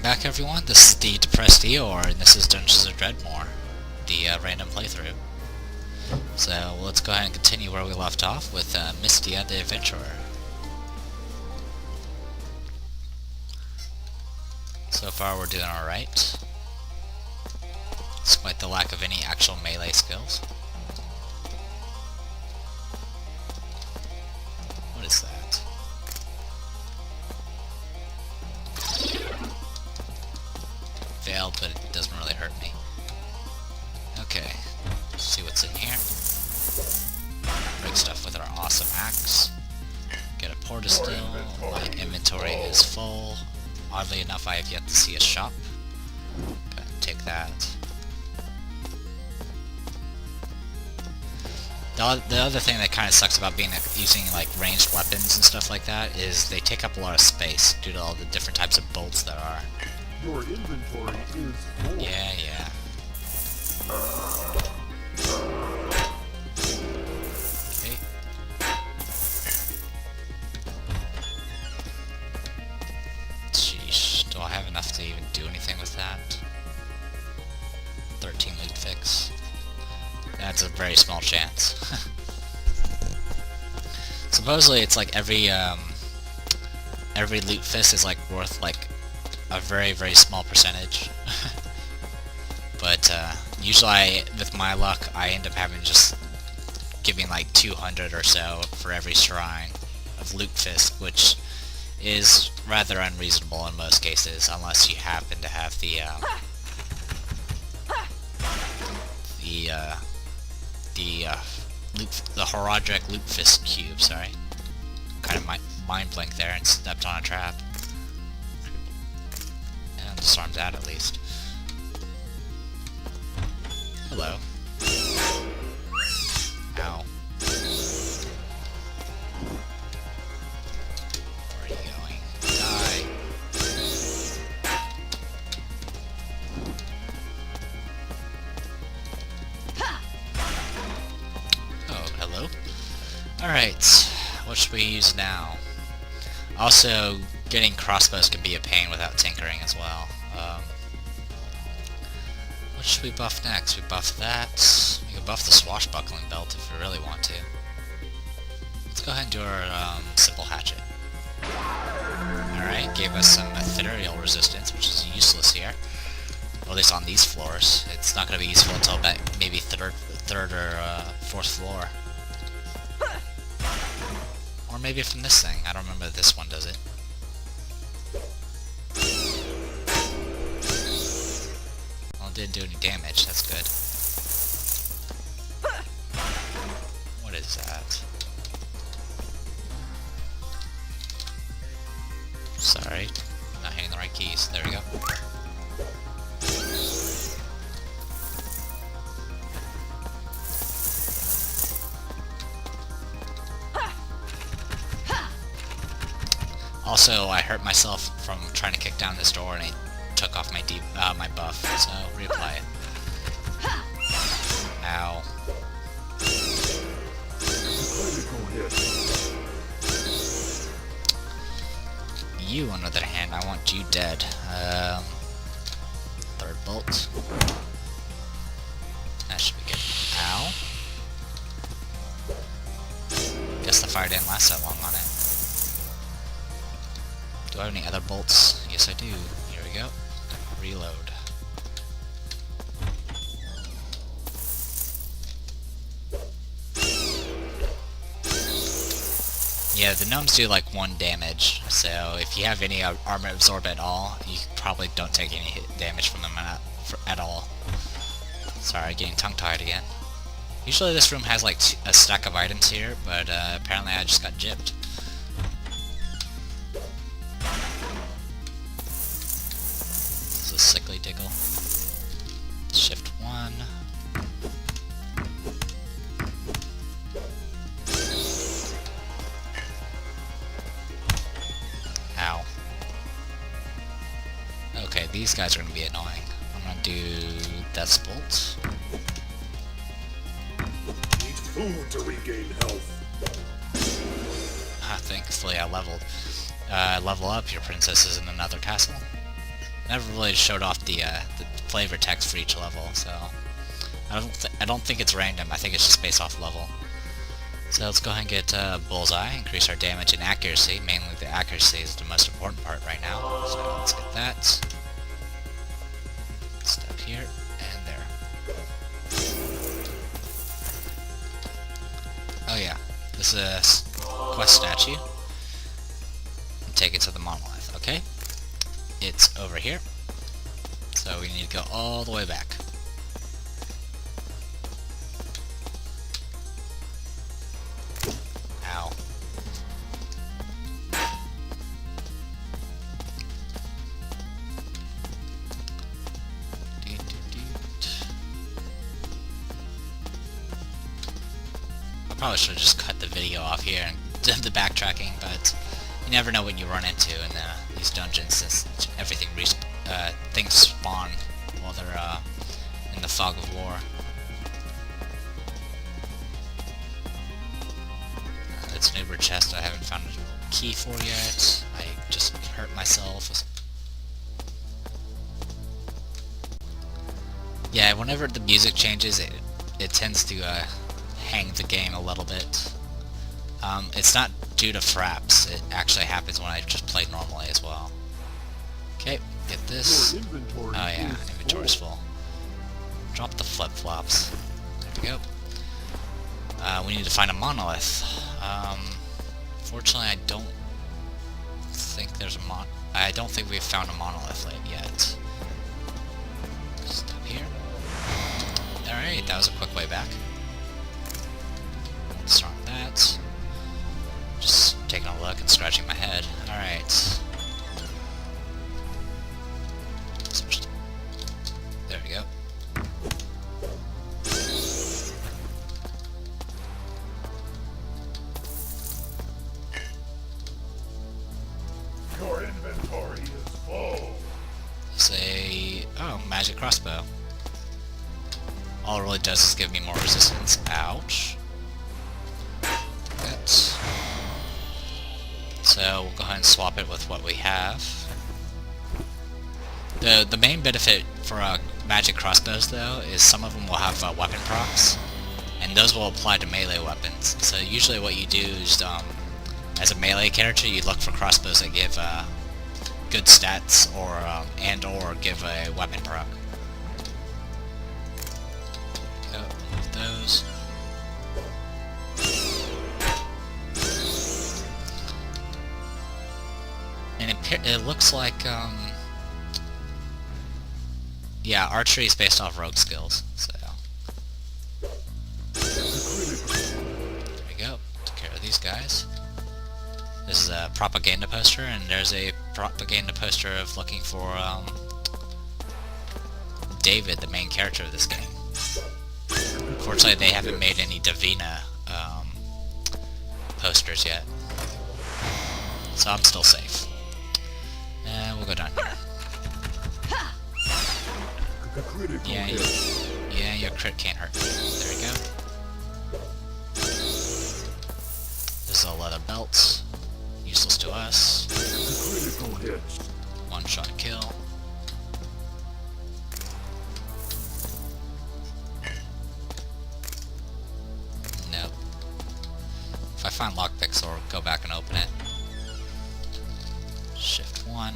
back, everyone. This is the Depressed Eeyore, and this is Dungeons of Dredmor, the random playthrough. So let's go ahead and continue where we left off with Mystia the Adventurer. So far we're doing alright, despite the lack of any actual melee skills. What is that? Failed, but it doesn't really hurt me. Okay, let's see what's in here. Break stuff with our awesome axe. Get a portastill. My inventory is full. Oddly enough, I have yet to see a shop. Go ahead and take that. The other thing that kind of sucks about using like ranged weapons and stuff like that is they take up a lot of space due to all the different types of bolts there are. Your inventory is full. Yeah. Okay. Sheesh, do I have enough to even do anything with that? 13 loot fix. That's a very small chance. Supposedly it's like every loot fist is like worth like a very small percentage. But usually with my luck I end up having just giving like 200 or so for every shrine of loot fist, which is rather unreasonable in most cases unless you happen to have the Horadric loot fist cube, sorry. Kind of mind blink there and stepped on a trap. And disarmed that at least. Hello. Ow. Where are you going? Die. Oh, hello. Alright, what should we use now? Also, getting crossbows can be a pain without tinkering as well. What should we buff next? We buff that. We can buff the swashbuckling belt if we really want to. Let's go ahead and do our simple hatchet. Alright, gave us some ethereal resistance, which is useless here. Well, at least on these floors. It's not going to be useful until maybe third or fourth floor. Or maybe from this thing. I don't remember if this one does it. Well, it didn't do any damage. That's good. What is that? Sorry. Not hitting the right keys. There we go. Also, I hurt myself from trying to kick down this door and it took off my buff, so reapply it. Ow. You, on the other hand, I want you dead. Third bolt. That should be good. Ow. Guess the fire didn't last that long on it. Do I have any other bolts? Yes, I do. Here we go. Reload. Yeah, the gnomes do like 1 damage, so if you have any armor absorb at all, you probably don't take any hit damage from them at all. Sorry, getting tongue-tied again. Usually this room has like a stack of items here, but apparently I just got gypped. A sickly diggle. Shift 1. Ow. Okay, these guys are going to be annoying. I'm going to do Death's Bolt. Eat food to regain health. Ah, thankfully I leveled. Level up, your princess is in another castle. Never really showed off the flavor text for each level, so I don't think it's random. I think it's just based off level. So let's go ahead and get Bullseye, increase our damage and accuracy. Mainly the accuracy is the most important part right now. So let's get that. Step here and there. Oh yeah, this is a quest statue. Take it to the monolith, okay? It's over here. So we need to go all the way back. Ow. I probably should have just cut the video off here and did the backtracking, but you never know what you run into in these dungeons, since everything things spawn while they're in the fog of war. It's an Uber chest I haven't found a key for yet. I just hurt myself. Yeah, whenever the music changes, it tends to hang the game a little bit. It's not due to fraps, it actually happens when I just play normally as well. Okay, get this. Oh yeah, inventory's full. Drop the flip-flops. There we go. We need to find a monolith. Fortunately, I don't think there's a I don't think we've found a monolith yet. Step here. Alright, that was a quick way back. Let's start with that. Just taking a look and scratching my head. Alright. There we go. Your inventory is full. Magic crossbow. All it really does is give me more resistance. Ouch. That. So we'll go ahead and swap it with what we have. The main benefit for magic crossbows, though, is some of them will have weapon procs, and those will apply to melee weapons. So usually what you do is, as a melee character, you look for crossbows that give good stats, or give a weapon proc. Go with those. And it looks like, yeah, archery is based off rogue skills, so. There we go, took care of these guys. This is a propaganda poster, and there's a propaganda poster of looking for, David, the main character of this game. Unfortunately, they haven't made any Davina, posters yet. So I'm still safe. And we'll go down here. Yeah, your crit can't hurt me. There we go. This is a leather belt. Useless to us. One shot kill. Nope. If I find lockpicks, I'll go back and open it. Shift 1.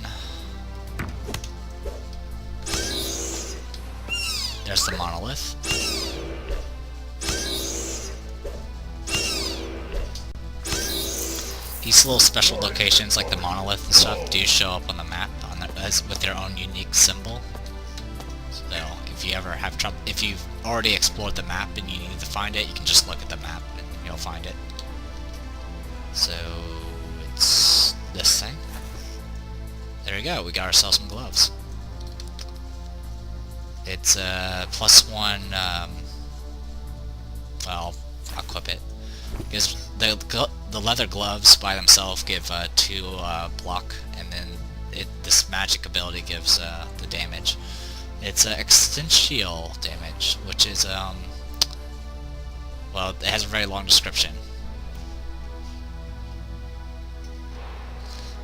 There's the monolith. These little special locations, like the monolith and stuff, do show up on the map with their own unique symbol. So if you ever have trouble, if you've already explored the map and you need to find it, you can just look at the map and you'll find it. So it's this thing. There we go. We got ourselves some gloves. It's +1, well, I'll equip it. Because the leather gloves by themselves give 2 block, and then this magic ability gives the damage. It's extensial damage, which is, well, it has a very long description.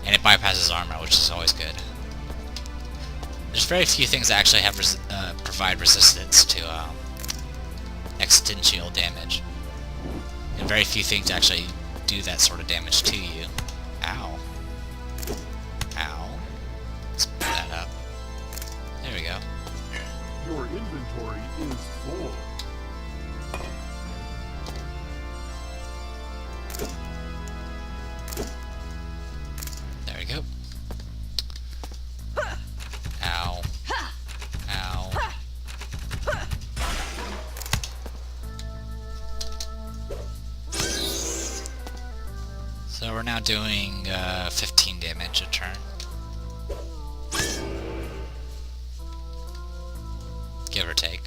And it bypasses armor, which is always good. There's very few things that actually have provide resistance to extensional damage. And very few things actually do that sort of damage to you. Ow. Ow. Let's pull that up. There we go. Your inventory is full. There we go. Ow. Ow. So we're now doing 15 damage a turn. Give or take.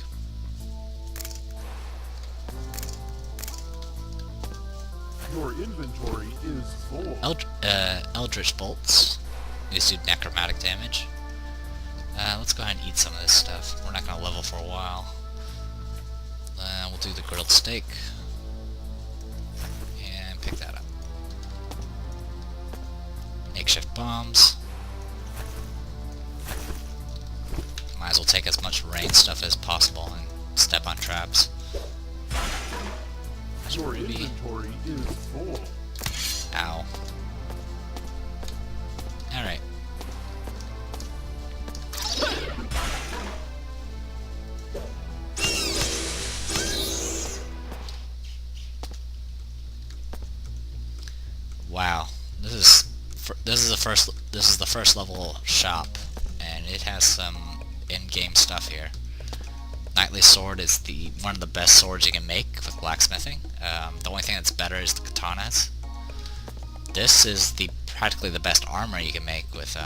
Your inventory is full. Eldritch bolts. These do necromantic damage. Let's go ahead and eat some of this stuff. We're not going to level for a while. We'll do the grilled steak. And pick that up. Makeshift bombs. Might as well take as much rain stuff as possible and step on traps. Your inventory is full. Ow. Alright. Wow. This is the first level shop, and it has some in-game stuff here. Knightly sword is one of the best swords you can make with blacksmithing. The only thing that's better is the katanas. This is practically the best armor you can make with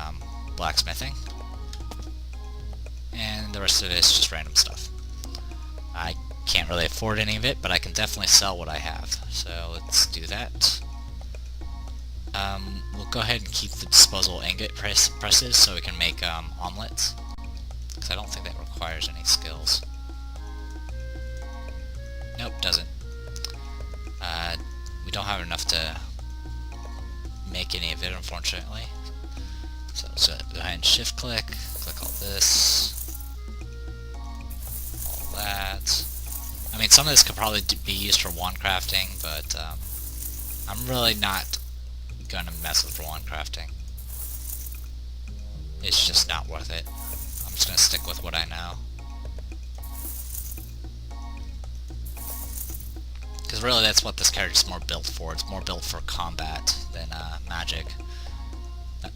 blacksmithing. And the rest of it is just random stuff. I can't really afford any of it, but I can definitely sell what I have. So let's do that. We'll go ahead and keep the disposable ingot presses so we can make omelets. Because I don't think that requires any skills. Nope, doesn't. We don't have enough to make any of it, unfortunately. So let's go ahead and shift click all this, all that. I mean, some of this could probably be used for wand crafting, but I'm really not gonna mess with wand crafting. It's just not worth it. I'm just gonna stick with what I know. Because really that's what this character's more built for. It's more built for combat than magic.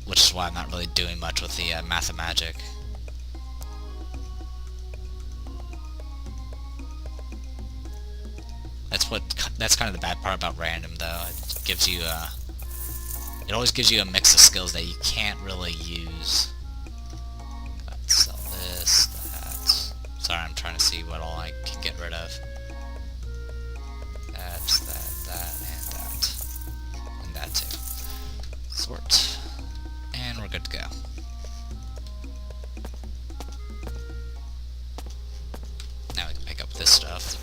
Which is why I'm not really doing much with the Math of Magic. That's kind of the bad part about random, though. It gives you it always gives you a mix of skills that you can't really use. Let's sell this, that. Sorry, I'm trying to see what all I can get rid of. That, and that too. Sort. And we're good to go. Now we can pick up this stuff.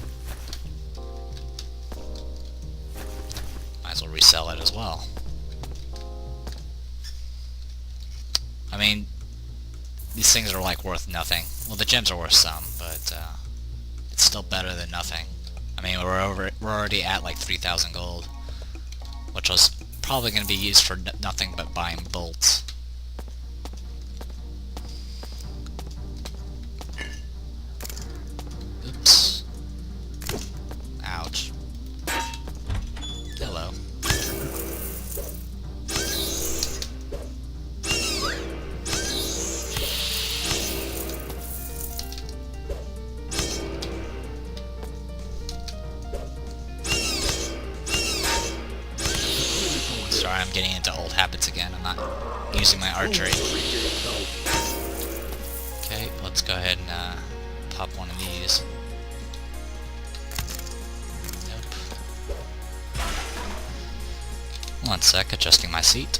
Might as well resell it as well. I mean, these things are like worth nothing. Well, the gems are worth some, but it's still better than nothing. I mean, we're already at like 3,000 gold, which was probably going to be used for nothing but buying bolts. Oops. Ouch. Hello. Sorry, I'm getting into old habits again. I'm not using my archery. Okay, let's go ahead and pop one of these. Nope. One sec, adjusting my seat.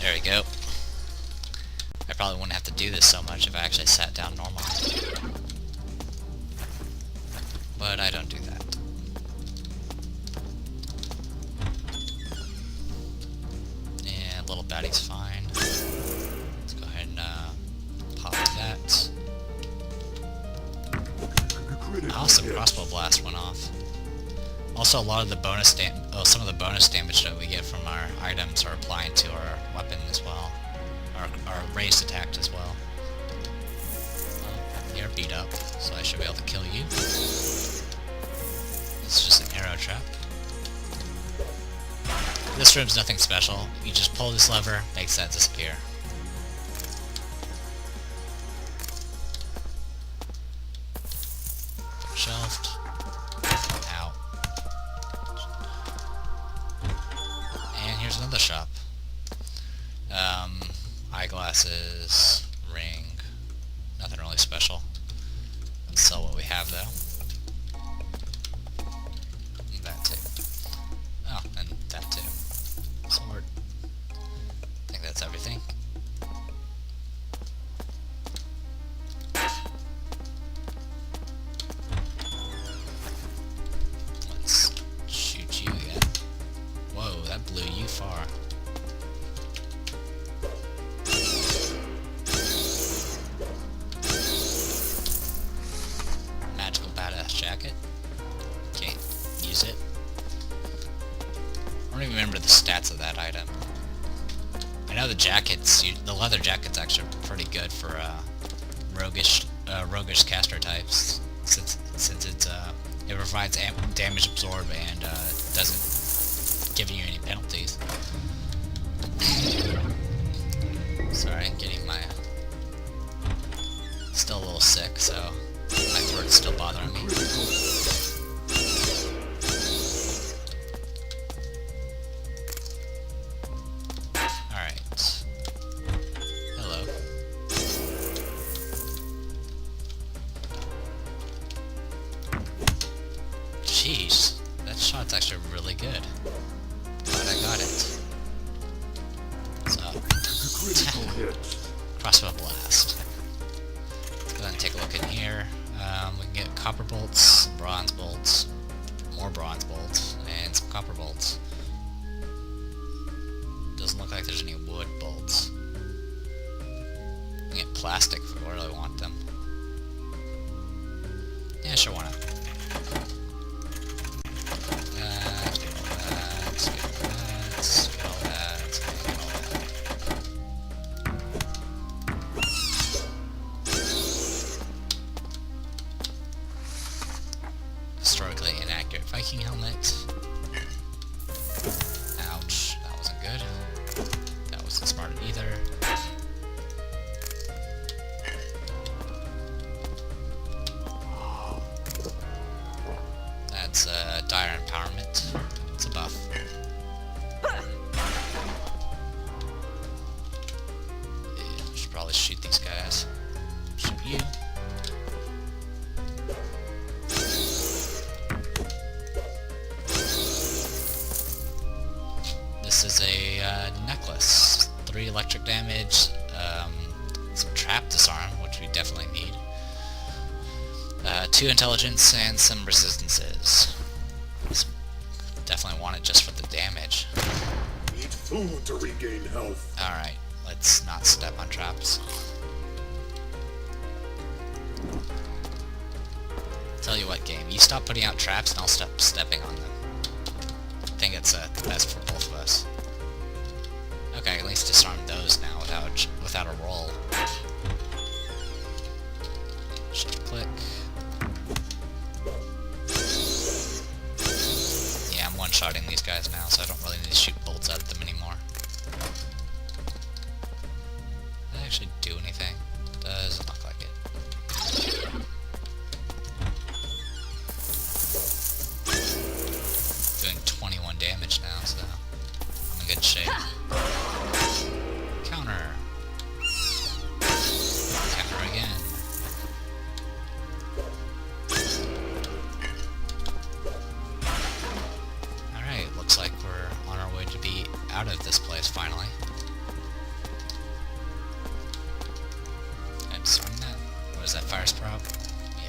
There we go. I probably wouldn't have to do this so much if I actually sat down normally. But I don't do that. Yeah, little baddie's fine. Let's go ahead and crossbow blast went off. Also, a lot of the bonus some of the bonus damage that we get from our items are applying to our weapon as well. Our raised attack as well. You're beat up, so I should be able to kill you. It's just an arrow trap. This room's nothing special. You just pull this lever, makes that disappear. Shelved. Out. And here's another shop. Eyeglasses, ring, nothing really special. Let's sell what we have though. And that too. Oh, and that too. Sword. I think that's everything. Let's shoot you again. Whoa, that blew you far. Magical badass jacket. Can't use it. I don't even remember the stats of that item. I know the jackets, the leather jacket's actually pretty good for roguish caster types, since it provides damage absorb and doesn't give you any penalties. Sorry, I'm getting my still a little sick, so my throat's still bothering me. Alright. Hello. Jeez, that shot's actually really good. Glad I got it. So, crossbow blast. Let's go ahead and take a look in here. We can get copper bolts, bronze bolts, more bronze bolts, and some copper bolts. Doesn't look like there's any wood bolts. We can get plastic if we really want them. Yeah, sure, why not? Let's get all that, let's get all that, let's get all that, let's get all that. Historically inaccurate Viking helmet. Ouch, that wasn't good. That wasn't smart either. That's dire empowerment. It's a buff. Yeah, should probably shoot these guys. Shoot you. This is a necklace. 3 electric damage, some trap disarm, which we definitely need. 2 intelligence and some resistances. Definitely want it just for the damage. Eat food to regain health. Alright, let's not step on traps. Tell you what, game, you stop putting out traps and I'll stop stepping on them. I think it's the best for both of us. Okay, at least disarm those now without a roll. Shift click. Yeah, I'm one-shotting these guys now, so I don't really need to shoot bolts at them anymore. Did that actually do anything? Doesn't look like it. Doing 21 damage now, so I'm in good shape. Counter. Counter again. Alright, looks like we're on our way to be out of this place finally. Can I disarm that? What is that, fire sprout?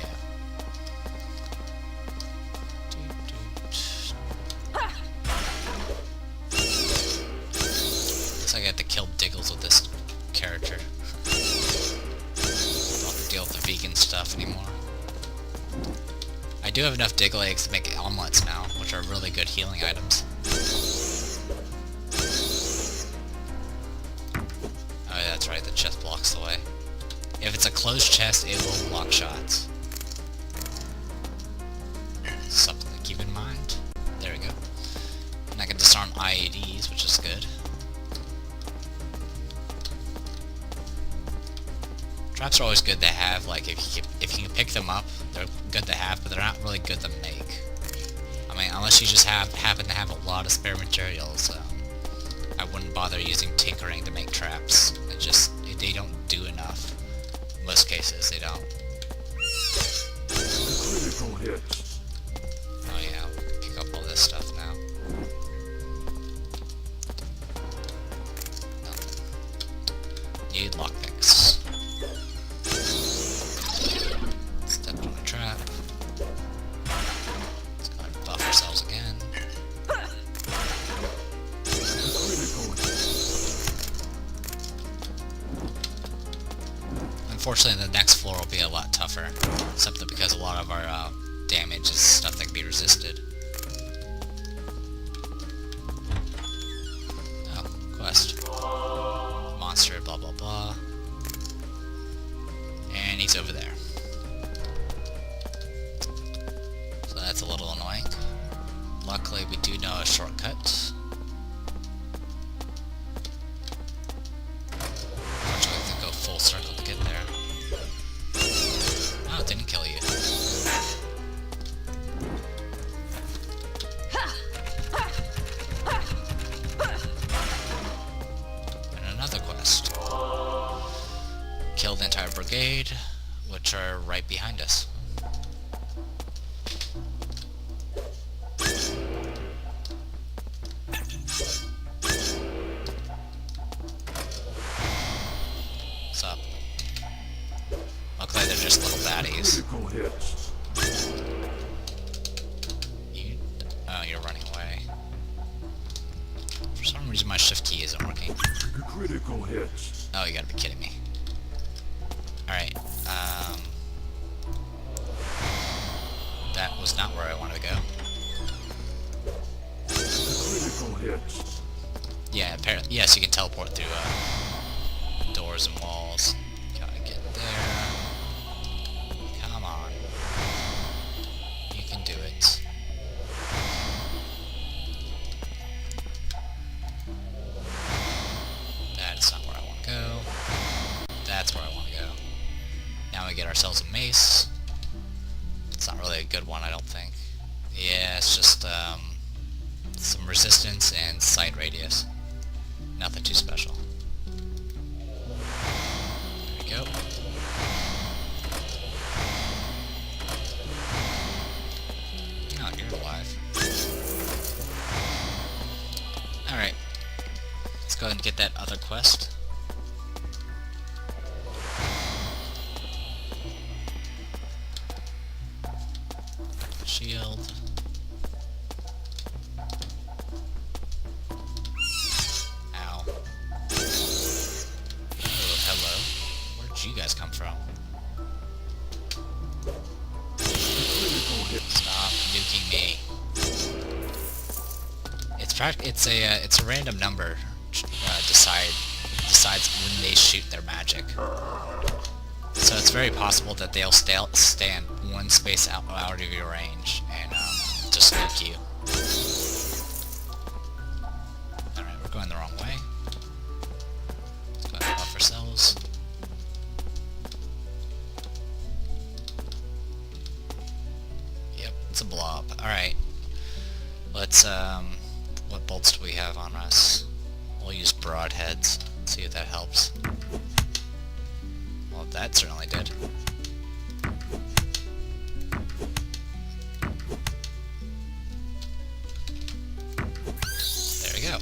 Yeah. Looks like I have to kill Diggles with this character. Don't have to deal with the vegan stuff anymore. I do have enough Diggle eggs to make omelets now, which are really good healing items. Oh yeah, that's right, the chest blocks the way. If it's a closed chest, it will block shots. Something to keep in mind. There we go. And I can disarm IEDs, which is good. Traps are always good to have, like, if you can pick them up, they're good to have, but they're not really good to make. I mean, unless you just happen to have a lot of spare materials, I wouldn't bother using tinkering to make traps. They don't do enough. In most cases, they don't. Critical hit. Oh yeah, I'll pick up all this stuff now. Need lockpicks. Stepped on a trap. Let's go ahead and buff ourselves again. Unfortunately, the next floor will be a lot tougher, simply because a lot of our damage is stuff that can be resisted. Oh, quest. Monster, blah blah blah. And he's over there. So that's a little annoying. Luckily, we do know a shortcut. Unfortunately, we have to go full circle to get there. Oh, it didn't kill you. And another quest. Kill the entire brigade, which are right behind us. What's up? Luckily they're just little baddies. Oh, you're running away. For some reason my shift key isn't working. Critical hit. Oh, you gotta be kidding me. Alright, that was not where I wanted to go. Critical hit. Yeah, apparently, yes, you can teleport through, doors and walls. Gotta get there. Come on. You can do it. That's not where I want to go. That's where I want to go. Now we get ourselves a mace. It's not really a good one, I don't think. Yeah, it's just, some resistance and sight radius. Nothing too special. There we go. Oh, you're alive. Alright. Let's go ahead and get that other quest. Shield. Ow. Oh, hello. Where'd you guys come from? Stop nuking me. It's a random number. Decides when they shoot their magic. So it's very possible that they'll stand one space out of your range and just nuke you. Alright, we're going the wrong way. Let's go ahead and buff ourselves. Yep, it's a blob. Alright. Let's, what bolts do we have on us? We'll use broadheads. See if that helps. Well, that certainly did. There we go.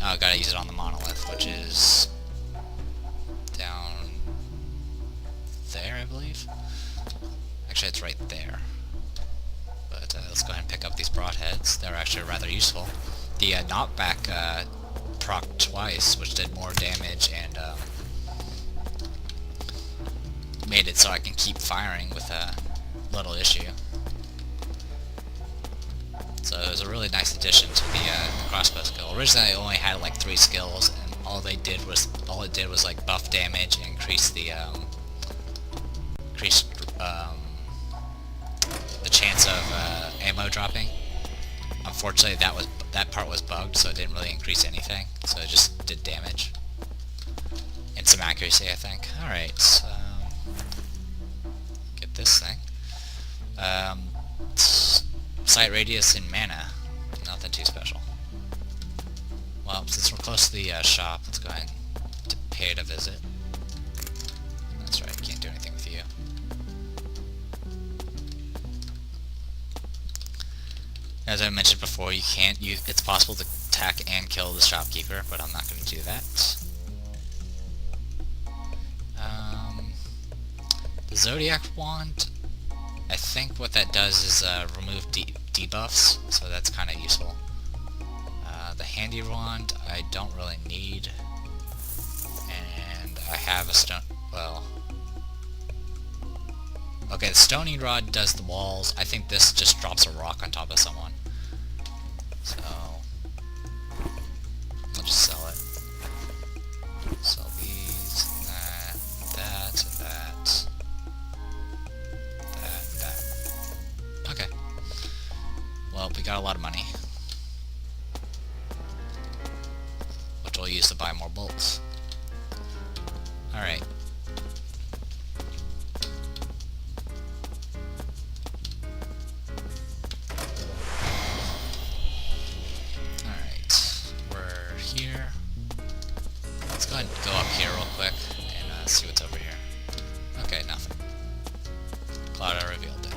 Oh, gotta use it on the monolith, which is down there, I believe. Actually, it's right there. But let's go ahead and pick up these broadheads. They're actually rather useful. The knockback proc twice, which did more damage and made it so I can keep firing with a little issue. So it was a really nice addition to the crossbow skill. Originally, I only had like 3 skills, and all it did was like buff damage and increase the chance of ammo dropping. Unfortunately, that part was bugged, so it didn't really increase anything. So it just did damage and some accuracy, I think. All right, so get this thing. Sight radius and mana, nothing too special. Well, since we're close to the shop, let's go ahead and pay it a visit. That's right, can't do anything with you. As I mentioned before, it's possible to attack and kill the shopkeeper, but I'm not going to do that. The Zodiac Wand, I think what that does is remove debuffs, so that's kind of useful. The Handy Wand, I don't really need, and I have a stone, well, okay, the Stony Rod does the walls. I think this just drops a rock on top of someone. So, I'll just sell it. Sell these, that, that, and that. Okay. Well, we got a lot of money, which we'll use to buy more bolts. Alright. Go ahead and go up here real quick and see what's over here. Okay, nothing. Cloud revealed it.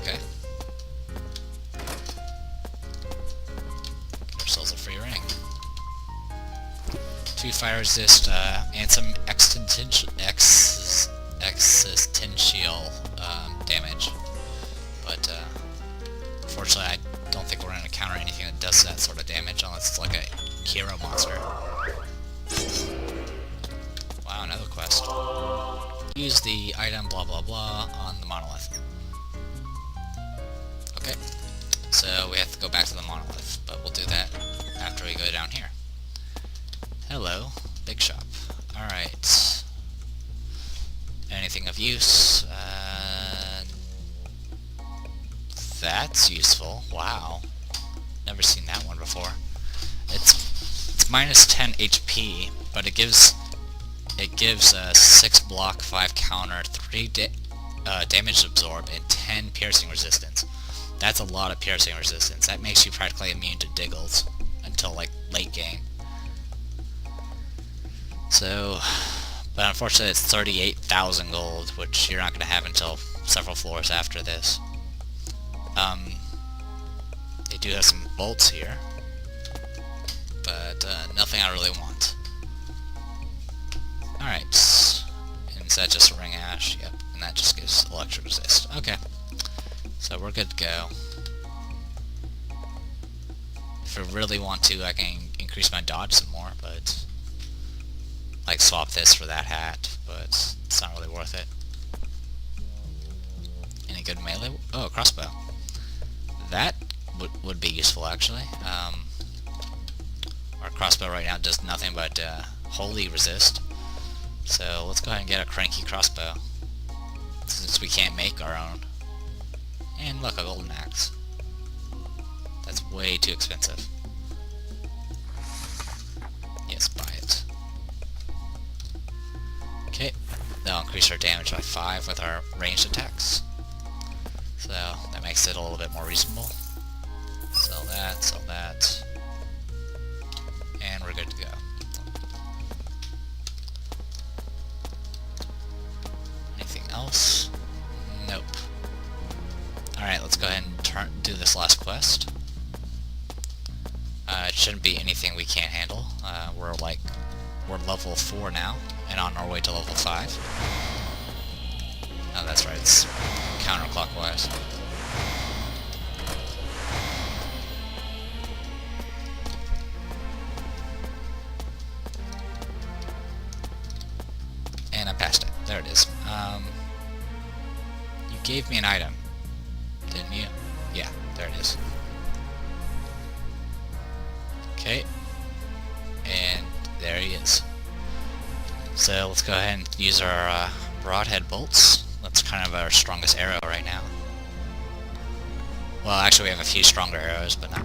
Okay. Get ourselves a free ring. 2 fire resist and some existential damage, but unfortunately I don't think we're going to encounter anything that does that sort of damage unless it's like a hero monster. Wow, another quest. Use the item blah blah blah on the monolith. Okay, so we have to go back to the monolith, but we'll do that after we go down here. Hello, big shop. Alright. Anything of use? That's useful. Wow. Never seen that one before. It's minus 10 HP, but it gives 6 block, 5 counter, 3 damage absorb, and 10 piercing resistance. That's a lot of piercing resistance. That makes you practically immune to diggles until like late game. So, but unfortunately it's 38,000 gold, which you're not going to have until several floors after this. They do have some bolts here, but nothing I really want. Alright, and is that just a ring ash? Yep, and that just gives electric resist. Okay, so we're good to go. If I really want to, I can increase my dodge some more, but like swap this for that hat, but it's not really worth it. Any good melee? Oh, a crossbow. That would be useful, actually. Our crossbow right now does nothing but wholly resist. So let's go ahead and get a cranky crossbow, since we can't make our own. And look, a golden axe. That's way too expensive. Yes, buy it. Okay, that'll increase our damage by 5 with our ranged attacks. So that makes it a little bit more reasonable. Sell that, and we're good to go. Anything else? Nope. Alright, let's go ahead and do this last quest. It shouldn't be anything we can't handle. We're level 4 now, and on our way to level 5. Oh, that's right, it's counterclockwise. And I passed it. There it is. You gave me an item, didn't you? Yeah, there it is. Okay. And there he is. So let's go ahead and use our broadhead bolts. That's kind of our strongest arrow right now. Well, actually we have a few stronger arrows, but not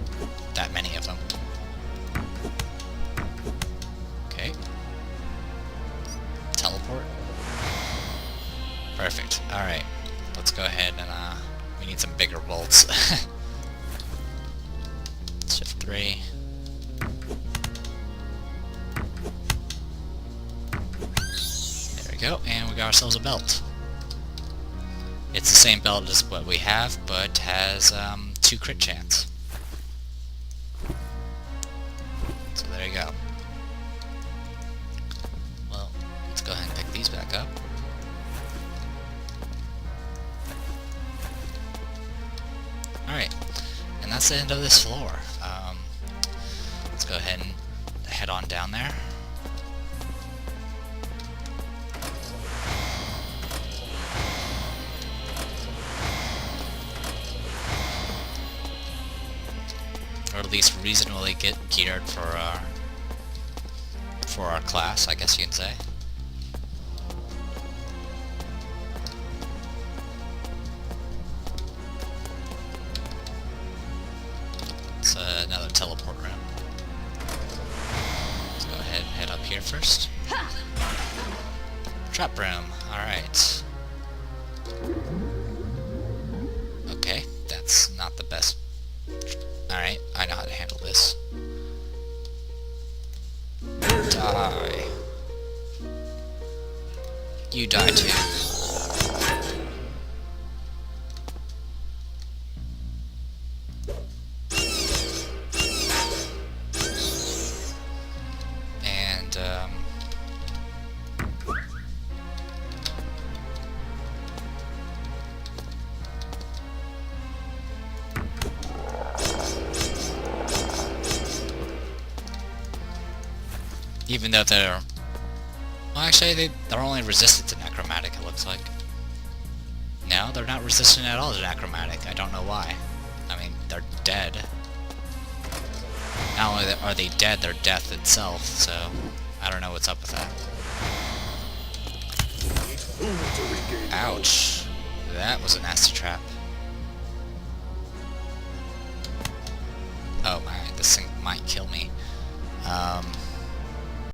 that many of them. Okay. Teleport. Perfect. Alright. Let's go ahead and, we need some bigger bolts. Shift 3. There we go, and we got ourselves a belt. It's the same belt as what we have, but has 2 crit chance. So there you go. Well, let's go ahead and pick these back up. Alright, and that's the end of this floor. Let's go ahead and head on down there. Or at least reasonably get geared for our class, I guess you can say. It's another teleport room. Let's go ahead and head up here first. Trap room. Alright. Okay, that's not the best. Alright, I know how to handle this. Die. You die too. And, even though they're... Well, actually, they're only resistant to necromantic, it looks like. No, they're not resistant at all to necromantic. I don't know why. I mean, they're dead. Not only are they dead, they're death itself, so I don't know what's up with that. Ouch. That was a nasty trap. Oh my, this thing might kill me.